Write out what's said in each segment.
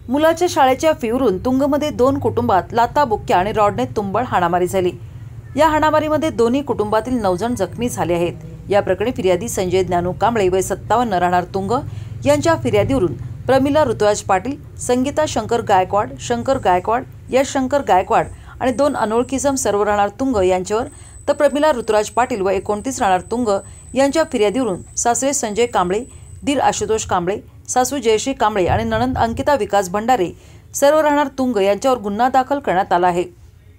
मुलाच्या शाळेच्या फीवरून तुंगमध्ये 2 कुटुंबात लाथाबुक्क्या आणि रॉडने तुंबळ हाणामारी झाली। या हाणामारीमध्ये दोन्ही कुटुंबातील 9 जण जखमी झाले आहेत। या प्रकरणी फिर्यादी संजय ज्ञानू कांबळे वय 57 राहणार तुंग यांच्या फिर्यादीवरून प्रमिला ऋतुराज पाटील, संगीता शंकर गायकवाड, यश शंकर गायकवाड आणि 2 अनोळखी इसम सर्व राहणार तुंग यांच्यावर, तर प्रमिला ऋतुराज पाटील वय 29 राहणार तुंग यांच्या फिर्यादीवरून सासरे संजय कांबळे, दीर आशुतोष कांबळे, सासू जयश्री कांबळे आणि नणंद अंकिता विकास भंडारे सर्व राहणार तुंग यांच्यावर गुन्हा दाखल करण्यात आला आहे।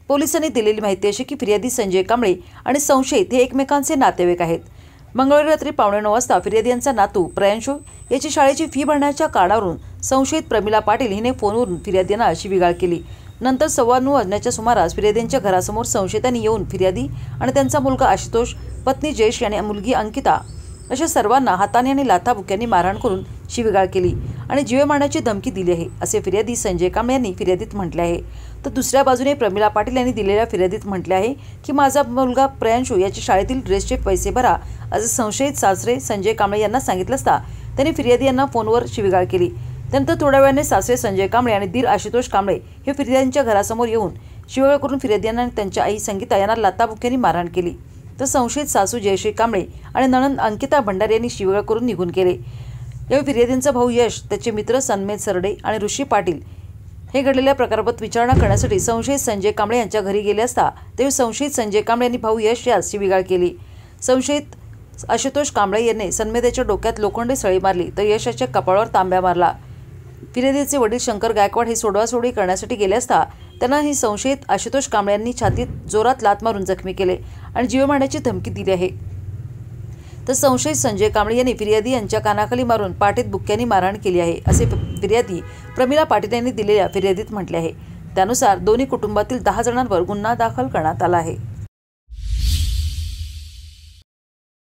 पोलिसांनी दिलेली माहिती अशी की फिर्यादी संजय कांबळे आणि संशयित हे एकमेकांचे नातेवाईक आहेत। मंगळवारी रात्री 9:15 वाजता फिर्यादी यांचा नातू प्रियांशू याची शाळेची फी भरण्याच्या कारणावरून संशयित प्रमिला पाटील हिने फोनवरून फिर्यादींना शिवीगाळ केली। नंतर 9:15 वाजण्याच्या सुमारास फिर्यादींच्या घरासमोर संशयितांनी येऊन फिर्यादी आणि त्यांचा मुलगा आशुतोष, पत्नी जयश्री आणि मुलगी अंकिता अशा सर्वांना हाताने आणि लाथाबुक्क्यांनी मारहाण करून शिवीगाळ केली आणि जीवे मारण्याची धमकी दिली आहे, असे फिर्यादी संजय कांबळे यांनी फिर्यादीत म्हटले आहे। तर दुसऱ्या बाजूने प्रमिला पाटील यांनी दिलेल्या फिर्यादीत म्हटले आहे की माझा मुलगा प्रियांशू याची शाळेतील ड्रेसचे पैसे भरा असे संशयित सासरे संजय कांबळे यांना सांगितलं असता त्यांनी फिर्यादी यांना फोनवर शिवीगाळ केली। त्यानंतर थोड्या वेळाने सासरे संजय कांबळे आणि दीर आशुतोष कांबळे हे फिर्यादींच्या घरासमोर येऊन शिवीगाळ करून फिर्यादी आणि त्यांच्या आई संगीता यांना लाथाबुक्क्यांनी मारहाण केली। तर संशयित सासू जयश्री कांबळे आणि नणंद अंकिता भंडारे यांनी शिवीगाळ करून निघून गेले। यावेळी फिर्यादींचा भाऊ यश, त्याचे मित्र सन्मेद सरडे आणि ऋषी पाटील हे घडलेल्या प्रकाराबाबत विचारणा करण्यासाठी संशयित संजय कांबळे यांच्या घरी गेले असता तेव्हा संशयित संजय कांबळे यांनी भाऊ यश यास शिवीगाळ केली। संशयित आशुतोष कांबळे यांनी सन्मेदाच्या डोक्यात लोखंडी सळी मारली तर यशाच्या कपाळावर तांब्या मारला। फिर्यादीचे वडील शंकर गायकवाड हे सोडवासोडी करण्यासाठी गेले असता त्यांना ही संशयित आशुतोष कांबळे यांनी छातीत जोरात लाथ मारून जखमी केले आणि जीवे मारण्याची धमकी दिली आहे। तर संशयित संजय कांबळे यांनी फिर्यादी यांच्या कानाखाली मारून पाठीत बुक्क्यांनी मारहाण केली आहे, असे फिर्यादी प्रमिला पाटील यांनी दिलेल्या फिर्यादीत म्हटले आहे। त्यानुसार दोन्ही कुटुंबातील 10 जणांवर गुन्हा दाखल करण्यात आला आहे।